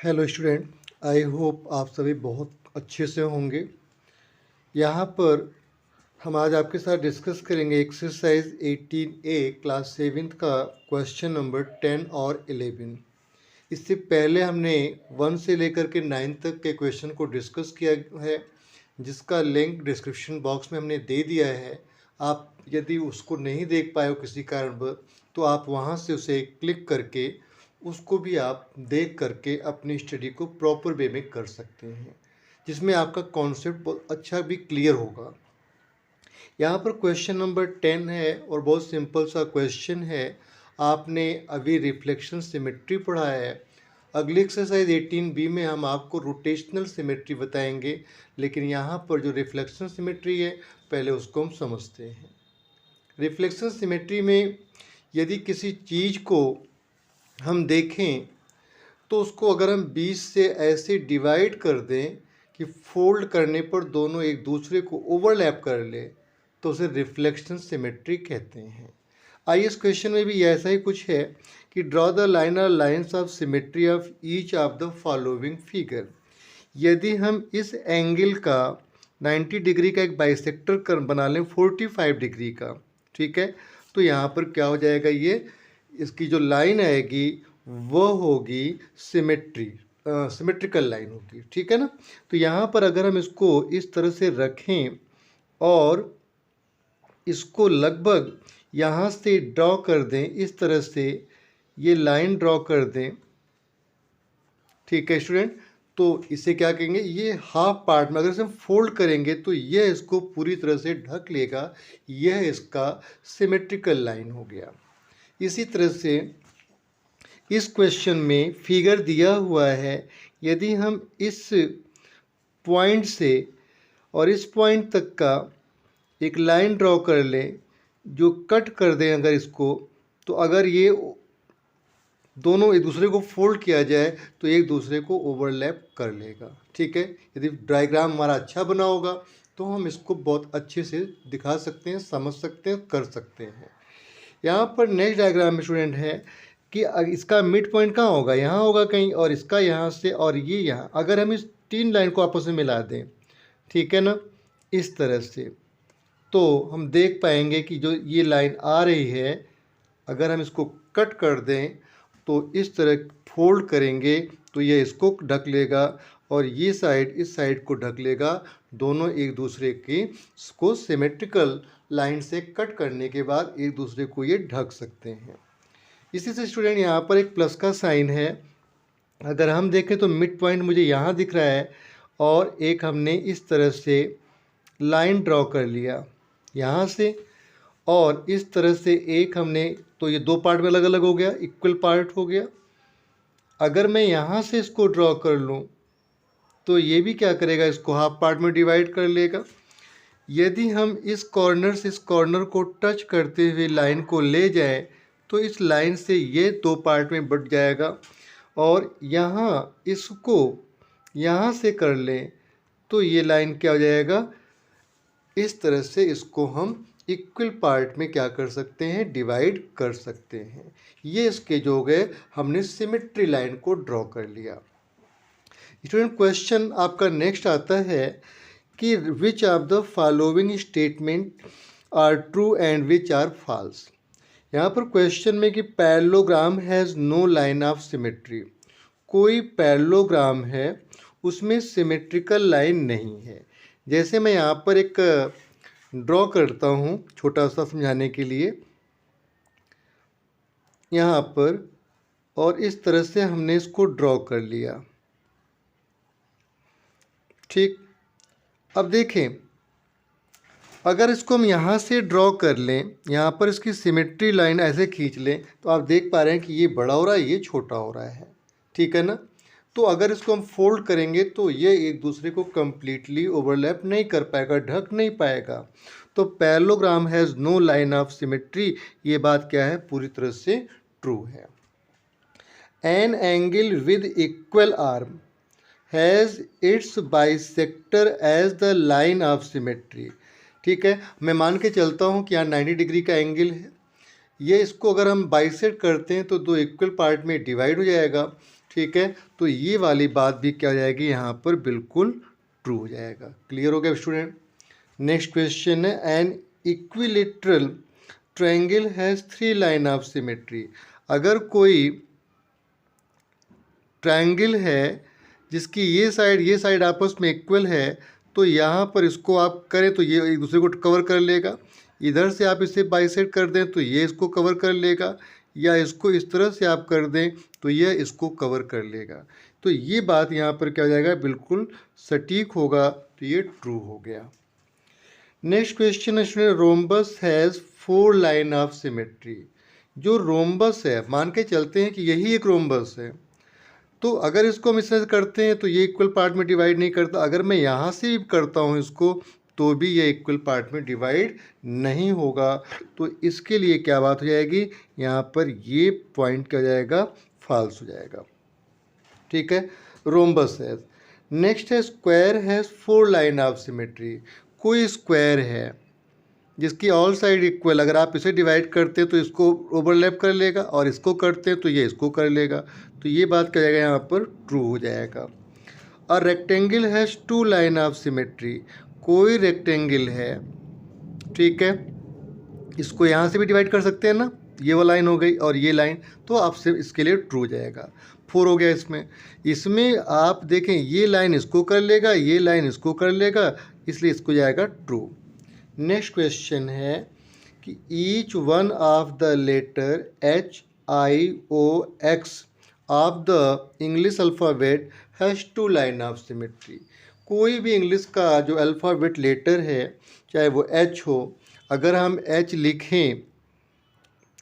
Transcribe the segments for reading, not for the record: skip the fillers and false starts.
Hello student, I hope आप सभी बहुत अच्छे से होंगे। यहाँ पर हम आज आपके साथ डिस्कस करेंगे एक्सरसाइज 18A क्लास 7th का क्वेश्चन नंबर 10 और 11। इससे पहले हमने 1 से लेकर के 9 तक के क्वेश्चन को डिस्कस किया है, जिसका लिंक डिस्क्रिप्शन बॉक्स में हमने दे दिया है। आप यदि उसको नहीं देख पाए हो किसी कारणवश, तो आप वहाँ से उसे क्लिक करके उसको भी आप देख करके अपनी स्टडी को प्रॉपर वे में कर सकते हैं, जिसमें आपका कॉन्सेप्ट बहुत अच्छा भी क्लियर होगा। यहाँ पर क्वेश्चन नंबर 10 है और बहुत सिंपल सा क्वेश्चन है। आपने अभी रिफ्लेक्शन सिमेट्री पढ़ा है। अगली एक्सरसाइज 18B में हम आपको रोटेशनल सिमेट्री बताएंगे, लेकिन यहाँ पर जो रिफ्लेक्शन सिमेट्री है पहले उसको हम समझते हैं। रिफ्लेक्शन सिमेट्री में यदि किसी चीज़ को हम देखें तो उसको अगर हम 20 से ऐसे डिवाइड कर दें कि फोल्ड करने पर दोनों एक दूसरे को ओवरलैप कर ले, तो उसे रिफ्लेक्शन सिमेट्री कहते हैं। आइए, इस क्वेश्चन में भी ऐसा ही कुछ है कि ड्रॉ द लाइन और lines of symmetry of each of the following figure. यदि हम इस एंगल का 90 डिग्री का एक बाइसेक्टर कर बना लें 45 डिग्री का, ठीक है, तो यहाँ पर क्या हो जाएगा, ये इसकी जो लाइन आएगी वो होगी सिमेट्रिकल लाइन होगी, ठीक है ना। तो यहाँ पर अगर हम इसको इस तरह से रखें और इसको लगभग यहाँ से ड्रॉ कर दें, इस तरह से ये लाइन ड्रॉ कर दें, ठीक है स्टूडेंट, तो इसे क्या कहेंगे, ये हाफ पार्ट में अगर इसे हम फोल्ड करेंगे तो यह इसको पूरी तरह से ढक लेगा। यह इसका सिमेट्रिकल लाइन हो गया। इसी तरह से इस क्वेश्चन में फिगर दिया हुआ है, यदि हम इस पॉइंट से और इस पॉइंट तक का एक लाइन ड्रॉ कर लें जो कट कर दें अगर इसको, तो अगर ये दोनों एक दूसरे को फोल्ड किया जाए तो एक दूसरे को ओवरलैप कर लेगा, ठीक है। यदि डायग्राम हमारा अच्छा बना होगा तो हम इसको बहुत अच्छे से दिखा सकते हैं, समझ सकते हैं, कर सकते हैं। यहाँ पर नेक्स्ट डायग्राम में स्टूडेंट है कि इसका मिड पॉइंट कहाँ होगा, यहाँ होगा कहीं, और इसका यहाँ से और ये यहाँ। अगर हम इस तीन लाइन को आपस में मिला दें, ठीक है ना, इस तरह से, तो हम देख पाएंगे कि जो ये लाइन आ रही है, अगर हम इसको कट कर दें तो इस तरह फोल्ड करेंगे तो ये इसको ढक लेगा और ये साइड इस साइड को ढक लेगा। दोनों एक दूसरे की को सिमेट्रिकल लाइन से कट करने के बाद एक दूसरे को ये ढक सकते हैं। इसी से स्टूडेंट यहाँ पर एक प्लस का साइन है। अगर हम देखें तो मिड पॉइंट मुझे यहाँ दिख रहा है और एक हमने इस तरह से लाइन ड्रॉ कर लिया यहाँ से, और इस तरह से एक हमने, तो ये दो पार्ट में अलग अलग हो गया, इक्वल पार्ट हो गया। अगर मैं यहाँ से इसको ड्रॉ कर लूँ तो ये भी क्या करेगा, इसको हाफ पार्ट में डिवाइड कर लेगा। यदि हम इस कॉर्नर से इस कॉर्नर को टच करते हुए लाइन को ले जाएं तो इस लाइन से ये दो पार्ट में बट जाएगा, और यहाँ इसको यहाँ से कर लें तो ये लाइन क्या हो जाएगा, इस तरह से इसको हम इक्वल पार्ट में क्या कर सकते हैं, डिवाइड कर सकते हैं। ये इसके जो हो गए, हमने सिमेट्री लाइन को ड्रॉ कर लिया। स्टूडेंट, क्वेश्चन आपका नेक्स्ट आता है कि which of the following statement are true and which are false. यहाँ पर क्वेश्चन में कि parallelogram has no line of symmetry. कोई पैरेललोग्राम है उसमें सिमेट्रिकल लाइन नहीं है। जैसे मैं यहाँ पर एक ड्रॉ करता हूँ छोटा सा समझाने के लिए, यहाँ पर, और इस तरह से हमने इसको ड्रॉ कर लिया, ठीक। अब देखें, अगर इसको हम यहाँ से ड्रॉ कर लें, यहाँ पर इसकी सिमेट्री लाइन ऐसे खींच लें, तो आप देख पा रहे हैं कि ये बड़ा हो रहा है, ये छोटा हो रहा है, ठीक है ना। तो अगर इसको हम फोल्ड करेंगे तो ये एक दूसरे को कम्प्लीटली ओवरलैप नहीं कर पाएगा, ढक नहीं पाएगा। तो parallelogram has no line of symmetry, ये बात क्या है, पूरी तरह से ट्रू है। An angle with equal arm has its bisector as the line of symmetry, ठीक है। मैं मान के चलता हूँ कि यहाँ 90 डिग्री का एंगल है, ये इसको अगर हम बाइसेक्ट करते हैं तो दो इक्वल पार्ट में डिवाइड हो जाएगा। ठीक है, तो ये वाली बात भी क्या हो जाएगी यहाँ पर बिल्कुल ट्रू हो जाएगा। क्लियर हो गया स्टूडेंट। नेक्स्ट क्वेश्चन है an equilateral triangle has 3 line of symmetry. अगर कोई ट्रायंगल है जिसकी ये साइड आपस में इक्वल है, तो यहाँ पर इसको आप करें तो ये एक दूसरे को कवर कर लेगा। इधर से आप इसे बाइसेक्ट कर दें तो ये इसको कवर कर लेगा, या इसको इस तरह से आप कर दें तो यह इसको कवर कर लेगा। तो ये बात यहाँ पर क्या हो जाएगा, बिल्कुल सटीक होगा, तो ये ट्रू हो गया। नेक्स्ट क्वेश्चन है student, rhombus has 4 line of symmetry. जो रोम्बस है, मान के चलते हैं कि यही एक रोम्बस है, तो अगर इसको हम इस तरह से करते हैं तो ये इक्वल पार्ट में डिवाइड नहीं करता। अगर मैं यहाँ से भी करता हूँ इसको तो भी ये इक्वल पार्ट में डिवाइड नहीं होगा। तो इसके लिए क्या बात हो जाएगी, यहाँ पर ये पॉइंट क्या हो जाएगा, फॉल्स हो जाएगा। ठीक है, रोम्बस है। नेक्स्ट है square has 4 line of symmetry. कोई स्क्वायर है जिसकी ऑल साइड इक्वल, अगर आप इसे डिवाइड करते हैं तो इसको ओवरलैप कर लेगा, और इसको करते हैं तो ये इसको कर लेगा। तो ये बात क्या जाएगा, यहाँ पर ट्रू हो जाएगा। और rectangle has 2 line of symmetry. कोई रेक्टेंगल है, ठीक है, इसको यहाँ से भी डिवाइड कर सकते हैं ना, ये वाला लाइन हो गई और ये लाइन, तो आपसे इसके लिए ट्रू हो जाएगा। 4 हो गया इसमें आप देखें ये लाइन इसको कर लेगा, ये लाइन इसको कर लेगा, इसलिए इसको जाएगा ट्रू। नेक्स्ट क्वेश्चन है कि each one of the letter HIOX of the English alphabet has 2 line of symmetry. कोई भी इंग्लिश का जो अल्फ़ाबेट लेटर है, चाहे वो H हो, अगर हम H लिखें,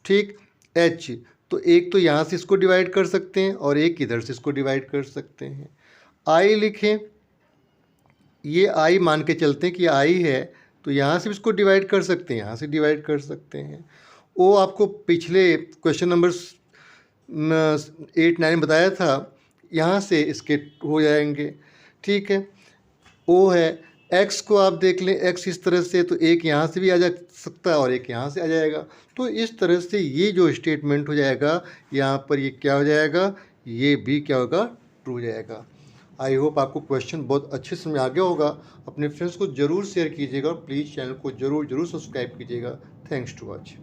ठीक, H, तो एक तो यहाँ से इसको डिवाइड कर सकते हैं और एक इधर से इसको डिवाइड कर सकते हैं। I लिखें, ये I मान के चलते हैं कि I है, तो यहाँ से भी इसको डिवाइड कर सकते हैं, यहाँ से डिवाइड कर सकते हैं। ओ आपको पिछले क्वेश्चन नंबर 8, 9 बताया था, यहाँ से इसके हो जाएंगे। ठीक है, ओ है। एक्स को आप देख लें, एक्स इस तरह से, तो एक यहाँ से भी आ जा सकता है और एक यहाँ से आ जाएगा। तो इस तरह से ये जो स्टेटमेंट हो जाएगा, यहाँ पर ये क्या हो जाएगा, ये भी क्या होगा, ट्रू हो जाएगा। आई होप आपको क्वेश्चन बहुत अच्छे से समझ आ गया होगा। अपने फ्रेंड्स को ज़रूर शेयर कीजिएगा और प्लीज़ चैनल को ज़रूर सब्सक्राइब कीजिएगा। Thanks to watch.